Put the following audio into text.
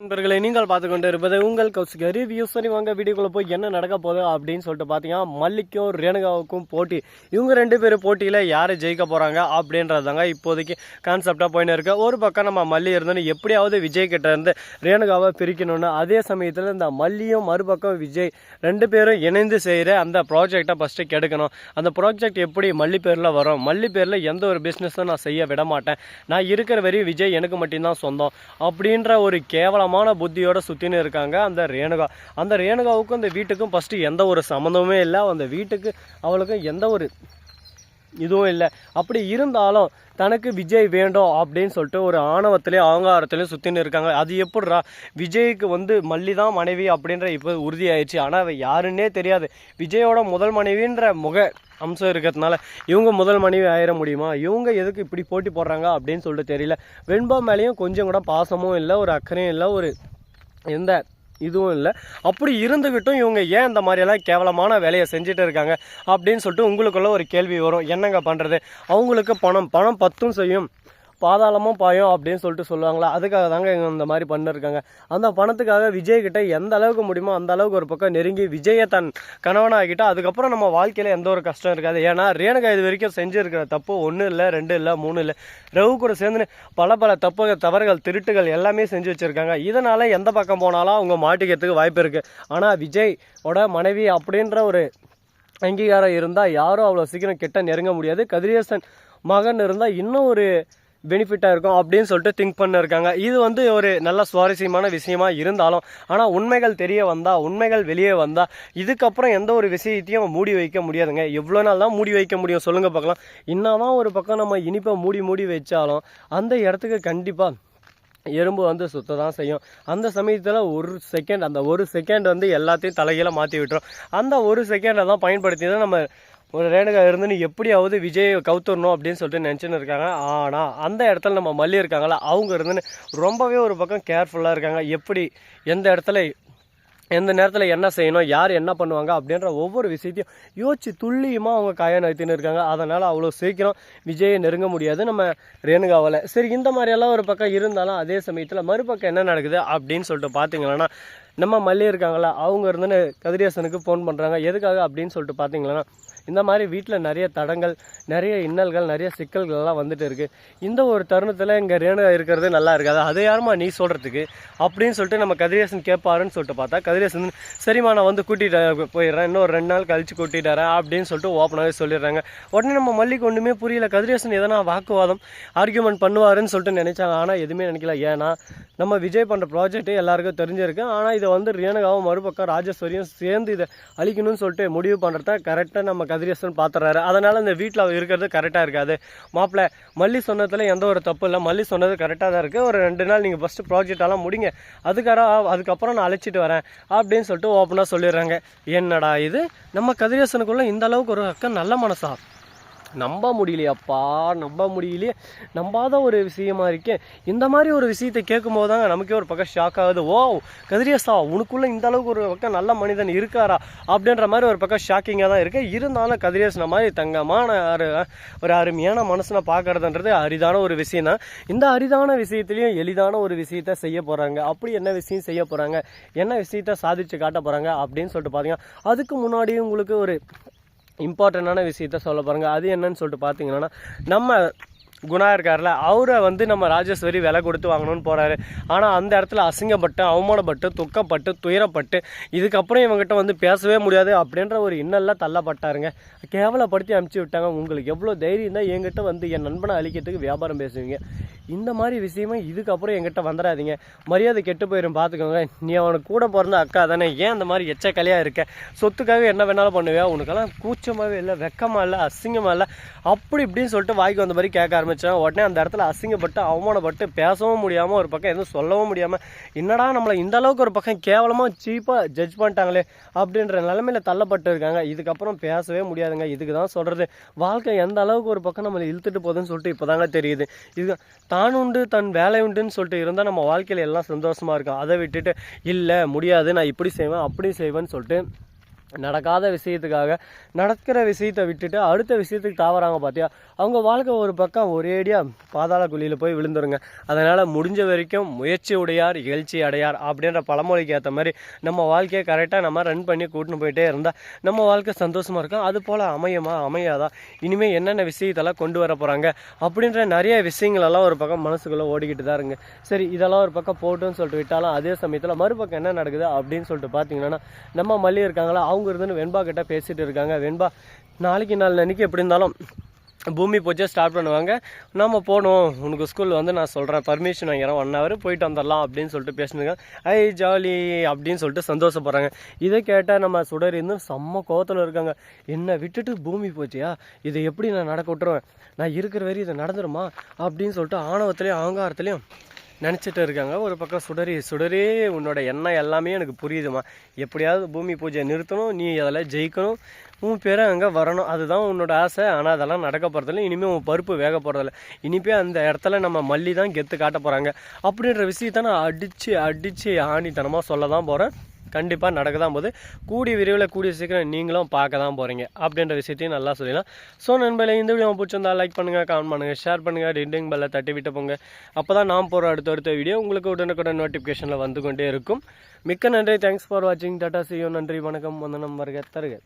நண்பர்களை நீங்கள் பார்த்து கொண்டு இருப்பது உங்கள் கௌசிக ரிவ்யூஸ். சரி வாங்க வீடியோக்குள்ள போய் என்ன நடக்க போகுது அப்படின்னு சொல்லிட்டு பார்த்தீங்கன்னா, மல்லிக்கும் ரேணுகாவுக்கும் போட்டி. இவங்க ரெண்டு பேரும் போட்டியில் யார் ஜெயிக்க போகிறாங்க அப்படின்றதாங்க இப்போதைக்கு கான்செப்டாக போயின்னு இருக்கு. ஒரு பக்கம் நம்ம மல்லி இருந்தோன்னு எப்படியாவது விஜய் கிட்ட இருந்து ரேணுகாவை பிரிக்கணும்னு, அதே சமயத்தில் இந்த மல்லியும் மறுபக்கம் விஜய் ரெண்டு பேரும் இணைந்து செய்கிற அந்த ப்ராஜெக்டை ஃபஸ்ட்டு கெடுக்கணும். அந்த ப்ராஜெக்ட் எப்படி மல்லி பேரில் வரும், மல்லி பேரில் எந்த ஒரு பிஸ்னஸும் நான் செய்ய விட மாட்டேன், நான் இருக்கிற வரையும் விஜய் எனக்கு மட்டும்தான் சொந்தம் அப்படின்ற ஒரு கேவலம் புத்தியோட சுத்தின்னு இருக்காங்க அந்த ரேணுகா. அந்த ரேணுகாவுக்கும் அந்த வீட்டுக்கும் ஃபர்ஸ்ட் எந்த ஒரு சம்மந்தமே இல்லை, அந்த வீட்டுக்கு அவளுக்கும் எந்த ஒரு இதுவும் இல்லை. அப்படி இருந்தாலும் தனக்கு விஜய் வேண்டும் அப்படின்னு சொல்லிட்டு ஒரு ஆணவத்திலேயே அகங்காரத்திலேயே சுற்றின்னு இருக்காங்க. அது எப்படிரா விஜய்க்கு மல்லி தான் மனைவி அப்படின்ற இப்போ உறுதியாயிடுச்சு, ஆனால் அவ யாருன்னே தெரியாது. விஜயோட முதல் மனைவின்ற அம்சம் இருக்கிறதுனால இவங்க முதல் மனைவி ஆயிட முடியுமா? இவங்க எதுக்கு இப்படி போட்டி போடுறாங்க அப்படின்னு சொல்லிட்டு தெரியல. வெண்பா மேலேயும் கொஞ்சம் கூட பாசமும் இல்லை, ஒரு அக்கறையும் இல்லை, ஒரு எந்த இதுவும் இல்லை. அப்படி இருந்துக்கிட்டும் இவங்க ஏன் இந்த மாதிரியெல்லாம் கேவலமான வேலையை செஞ்சுட்டு இருக்காங்க அப்படின்னு சொல்லிட்டு உங்களுக்குள்ள ஒரு கேள்வி வரும். என்னங்க பண்ணுறது, அவங்களுக்கு பணம் பத்தும் செய்யும் பாதாளமும் பாயும் அப்படின்னு சொல்லிட்டு சொல்லுவாங்களா, அதுக்காக தாங்க இந்த மாதிரி பண்ணிருக்காங்க. அந்த பணத்துக்காக விஜய்கிட்ட எந்த அளவுக்கு முடியுமோ அந்த அளவுக்கு ஒரு பக்கம் நெருங்கி விஜயை தன் கணவனாகிட்டா அதுக்கப்புறம் நம்ம வாழ்க்கையில் எந்த ஒரு கஷ்டம் இருக்காது. ஏன்னா ரேணுகா இது வரைக்கும் செஞ்சுருக்கிற தப்பு 1 இல்லை 2 இல்லை 3 இல்லை, ரவு கூட சேர்ந்து பல தவறுகள் திருட்டுகள் எல்லாமே செஞ்சு வச்சுருக்காங்க. இதனால் எந்த பக்கம் போனாலும் அவங்க மாட்டிக்கிறதுக்கு வாய்ப்பு இருக்குது. ஆனால் விஜயோட மனைவி அப்படின்ற ஒரு அங்கீகாரம் இருந்தால் யாரும் அவ்வளோ சீக்கிரம் கிட்ட நெருங்க முடியாது. கதிரேசன் மகன் இருந்தால் இன்னும் ஒரு பெனிஃபிட்டாக இருக்கும் அப்படின்னு சொல்லிட்டு திங்க் பண்ணிருக்காங்க. இது ஒரு நல்ல சுவாரஸ்யமான விஷயமா இருந்தாலும், ஆனால் உண்மைகள் தெரிய வந்தால், உண்மைகள் வெளியே வந்தால் இதுக்கப்புறம் எந்த ஒரு விஷயத்தையும் மூடி வைக்க முடியாதுங்க. எவ்வளோ நாள் தான் மூடி வைக்க முடியும் சொல்லுங்கள் பார்க்கலாம். இன்னதான் ஒரு பக்கம் நம்ம இனிப்பை மூடி வச்சாலும் அந்த இடத்துக்கு கண்டிப்பாக எறும்பு சுத்த தான் செய்யும். அந்த சமயத்தில் ஒரு செகண்ட் எல்லாத்தையும் தலைகீழ மாற்றி விட்டுரும். அந்த ஒரு செகண்டை தான் பயன்படுத்தி தான் நம்ம ஒரு ரேணுகா இருந்துன்னு எப்படியாவது விஜயை கவுத்துடணும் அப்படின்னு சொல்லிட்டு நினச்சின்னு இருக்காங்க. ஆனால் அந்த இடத்துல நம்ம மல்லி இருக்காங்களா, அவங்க இருந்துன்னு ரொம்பவே ஒரு பக்கம் கேர்ஃபுல்லாக இருக்காங்க. எப்படி எந்த இடத்துல எந்த நேரத்தில் என்ன செய்யணும், யார் என்ன பண்ணுவாங்க அப்படின்ற ஒவ்வொரு விஷயத்தையும் யோசிச்சு துல்லியமாக அவங்க காய நகர்த்தின்னு இருக்காங்க. அதனால் அவ்வளோ சீக்கிரம் விஜயை நெருங்க முடியாது நம்ம ரேணுகாவில். சரி, இந்த மாதிரியெல்லாம் ஒரு பக்கம் இருந்தாலும் அதே சமயத்தில் மறுபக்கம் என்ன நடக்குது அப்படின்னு சொல்லிட்டு பார்த்தீங்கன்னா, நம்ம மல்லி இருக்காங்களா, அவங்க இருந்துன்னு கதிரேசனுக்கு ஃபோன் பண்ணுறாங்க. எதுக்காக அப்படின்னு சொல்லிட்டு பார்த்தீங்கன்னா, இந்த மாதிரி வீட்டில் நிறைய தடங்கள், நிறைய இன்னல்கள், நிறைய சிக்கல்கள்லாம் வந்துட்டு இருக்குது. இந்த ஒரு தருணத்தில் இங்கே ரேணுகா இருக்கிறது நல்லா இருக்காது, அதை யாருமா நீ சொல்கிறதுக்கு அப்படின்னு சொல்லிட்டு நம்ம கதிரேசன் கேட்பாருன்னு சொல்லிட்டு பார்த்தா, கதிரேசன் சரிம்மா நான் கூட்டிகிட்டு போயிடுறேன், இன்னும் ஒரு 2 நாள் கழித்து கூட்டிகிட்டாரேன் அப்படின்னு சொல்லிட்டு ஓப்பனாகவே சொல்லிடுறாங்க. உடனே நம்ம மல்லிக்கு ஒன்றுமே புரியல. கதிரேசன் எதனா வாக்குவாதம் ஆர்கியூமெண்ட் பண்ணுவாருன்னு சொல்லிட்டு நினைச்சாங்க. ஆனால் எதுவுமே நினைக்கல. ஏன்னா நம்ம விஜய் பண்ணுற ப்ராஜெக்ட்டு எல்லாருக்கும் தெரிஞ்சிருக்கு. ஆனால் இதை ரேணுகாவும் மறுபக்கம் ராஜேஸ்வரியும் சேர்ந்து இதை அழிக்கணும்னு சொல்லிட்டு முடிவு பண்ணுறத கரெக்டாக நம்ம கதிரேசன் பார்த்துறாரு. அதனால் இந்த வீட்டில் இருக்கிறது கரெக்டாக இருக்காது. மாப்பிள்ளை மல்லி சொன்னதில் எந்த ஒரு தப்பு இல்லை, மல்லி சொன்னது கரெக்டாக தான் இருக்குது, ஒரு 2 நாள் நீங்கள் ஃபஸ்ட்டு ப்ராஜெக்டெல்லாம் முடிங்க, அதுக்கப்புறம் நான் அழைச்சிட்டு வரேன் அப்படின்னு சொல்லிட்டு ஓப்பனாக சொல்லிடுறாங்க. என்னடா இது, நம்ம கதிரேசனுக்குள்ளே இந்த அளவுக்கு ஒரு அக்கம் நல்ல மனசா, நம்ப முடியலையாப்பா, நம்ப முடியலையே, நம்பாத ஒரு விஷயமா இருக்கேன். இந்த மாதிரி ஒரு விஷயத்தை கேட்கும் போது தாங்க நமக்கே ஒரு பக்கம் ஷாக் ஆகுது. ஓ கதிரேசா, உனக்குள்ளே இந்த அளவுக்கு ஒரு பக்கம் நல்ல மனிதன் இருக்காரா அப்படின்ற மாதிரி ஒரு பக்கம் ஷாக்கிங்காக தான் இருக்குது. இருந்தாலும் கதிரேசனை மாதிரி தங்கமான ஒரு அருமையான மனசனை பார்க்கறதுன்றது அரிதான ஒரு விஷயம் தான். இந்த அரிதான விஷயத்துலையும் எளிதான ஒரு விஷயத்த செய்ய போகிறாங்க. அப்படி என்ன விஷயம் செய்ய போகிறாங்க, என்ன விஷயத்த சாதிச்சு காட்ட போகிறாங்க அப்படின்னு சொல்லிட்டு பார்த்தீங்கன்னா, அதுக்கு முன்னாடி உங்களுக்கு ஒரு இம்பார்ட்டண்டான விஷயத்த சொல்ல பாருங்கள். அது என்னன்னு சொல்லிட்டு பார்த்தீங்கன்னா, நம்ம குணா இருக்கார்ல, அவரை நம்ம ராஜேஸ்வரி விலை கொடுத்து வாங்கணும்னு போகிறாரு. ஆனால் அந்த இடத்துல அசிங்கப்பட்டு, அவமானப்பட்டு, துக்கப்பட்டு, துயரப்பட்டு, இதுக்கப்புறம் இவங்ககிட்ட பேசவே முடியாது அப்படின்ற ஒரு இன்னெல்லாம் தள்ளப்பட்டாருங்க. கேவலப்படுத்தி அனுப்பிச்சி விட்டாங்க. உங்களுக்கு எவ்வளோ தைரியம் தான் என்கிட்ட என் நண்பனை அழிக்கிறதுக்கு வியாபாரம் பேசுவீங்க? இந்த மாதிரி விஷயமா இதுக்கப்புறம் என்கிட்ட வந்துடாதீங்க, மரியாதை கெட்டு போயிடும் பார்த்துக்கோங்க. நீ அவனுக்கு கூட பிறந்த அக்கா தானே, ஏன் அந்த மாதிரி எச்சக்கலையாக இருக்க, சொத்துக்காக என்ன வேணாலும் பண்ணுவியா, உனக்கெல்லாம் கூச்சமாகவே இல்லை, வெக்கமாக இல்லை, அசிங்கமாக இல்லை, அப்படி இப்படின்னு சொல்லிட்டு வாய்க்கு வந்த மாதிரி கேட்க ஆரம்பித்தேன். உடனே அந்த இடத்துல அசிங்கப்பட்டு, அவமானப்பட்டு, பேசவும் முடியாமல், ஒரு பக்கம் எதுவும் சொல்லவும் முடியாமல், என்னடா நம்மளை இந்த அளவுக்கு ஒரு பக்கம் கேவலமாக சீப்பாக ஜட்ஜ் பண்ணிட்டாங்களே அப்படின்ற நிலைமையில் தள்ளப்பட்டு இருக்காங்க. இதுக்கப்புறம் பேசவே முடியாதுங்க. இதுக்கு தான் சொல்கிறது, வாழ்க்கை எந்த அளவுக்கு ஒரு பக்கம் நம்மளை இழுத்துட்டு போகுதுன்னு சொல்லிட்டு இப்போ தாங்க தெரியுது. இது தான் உண்டு தன் வேலை உண்டுன்னு சொல்லிட்டு இருந்தால் நம்ம வாழ்க்கையில் எல்லாம் சந்தோஷமாக இருக்கும். அதை விட்டுட்டு இல்லை முடியாது, நான் இப்படி செய்வேன் அப்படி செய்வேன்னு சொல்லிட்டு நடக்காத விஷயத்துக்காக நடக்கிற விஷயத்தை விட்டுட்டு அடுத்த விஷயத்துக்கு தாவறாங்க பார்த்தியா, அவங்க வாழ்க்கை ஒரு பக்கம் ஒரேடியாக பாதாள குழியில் போய் விழுந்துருங்க. அதனால் முடிஞ்ச வரைக்கும் முயற்சி உடையார் இகழ்ச்சி அடையார் அப்படின்ற பழமொழிக்கு ஏற்ற மாதிரி நம்ம வாழ்க்கையை கரெக்டாக நம்ம ரன் பண்ணி கூட்டின்னு போயிட்டே இருந்தால் நம்ம வாழ்க்கை சந்தோஷமாக இருக்கும். அது போல் அமையுமா அமையாதா, இனிமேல் என்னென்ன விஷயத்தெல்லாம் கொண்டு வர போகிறாங்க அப்படின்ற நிறைய விஷயங்களெல்லாம் ஒரு பக்கம் மனசுக்குள்ளே ஓடிக்கிட்டு தான் இருங்க. சரி, இதெல்லாம் ஒரு பக்கம் போட்டுன்னு சொல்லிட்டு விட்டாலும் அதே சமயத்தில் மறுபக்கம் என்ன நடக்குது அப்படின்னு சொல்லிட்டு பார்த்தீங்கன்னா, நம்ம மல்லி இருக்காங்களா, அவங்க இருந்துன்னு வெண்பா கிட்ட பேசிட்டு இருக்காங்க. வெண்பா, நாளைக்கு நாளைக்கு எப்படி இருந்தாலும் பூமி பூஜை ஸ்டார்ட் பண்ணுவாங்க, நம்ம போகணும், உனக்கு ஸ்கூல் வந்து நான் சொல்கிறேன், பர்மிஷன் வாங்கிறேன், 1 hour போயிட்டு வந்துடலாம் அப்படின்னு சொல்லிட்டு பேசினுங்க. ஐ ஜாலி அப்படின்னு சொல்லிட்டு சந்தோஷப்படுறாங்க. இதை கேட்டால் நம்ம சுடர் இன்னும் செம்ம கோவத்தில் இருக்காங்க. என்னை விட்டுட்டு பூமி பூஜையா, இதை எப்படி நான் நடக்க விட்டுருவேன், நான் இருக்கிற வரையும் இதை நடந்துருமா அப்படின்னு சொல்லிட்டு ஆணவத்துலேயும் அகங்காரத்துலேயும் நினச்சிட்டு இருக்காங்க. ஒரு பக்கம் சுடரே உன்னோட எண்ணம் எல்லாமே எனக்கு புரியுதுமா, எப்படியாவது பூமி பூஜையை நிறுத்தணும், நீ அதில் ஜெயிக்கணும், உன் பேரை அங்கே வரணும், அதுதான் உன்னோட ஆசை. ஆனால் அதெல்லாம் நடக்க போகிறதில்ல, இனிமேல் உன் பருப்பு வேக போகிறதில்ல, இனிப்பே அந்த இடத்துல நம்ம மல்லி தான் கெத்து காட்ட போகிறாங்க அப்படின்ற விஷயத்த நான் அடித்து ஆணித்தனமாக சொல்ல தான் போகிறேன். கண்டிப்பாக நடக்க தான் போது, கூடிய விரைவில் கூடிய சீக்கிரம் நீங்களும் பார்க்க தான் போகிறீங்க அப்படின்ற விஷயத்தையும் நல்லா சொல்லிடலாம். ஸோ நண்பர்களே, இந்த வீடியோ பிடிச்சிருந்தா லைக் பண்ணுங்கள், கமெண்ட் பண்ணுங்கள், ஷேர் பண்ணுங்கள், டிண்டிங் பெல்லை தட்டி விட்டு போங்க. அப்போ தான் நான் போகிற அடுத்த வீடியோ உங்களுக்கு உடனுக்குடன் நோட்டிஃபிகேஷனில் வந்து கொண்டே இருக்கும். மிக்க நன்றி, தேங்க்ஸ் ஃபார் வாட்சிங், டாடா, see you, நன்றி, வணக்கம், வந்தனம், வருக தருக.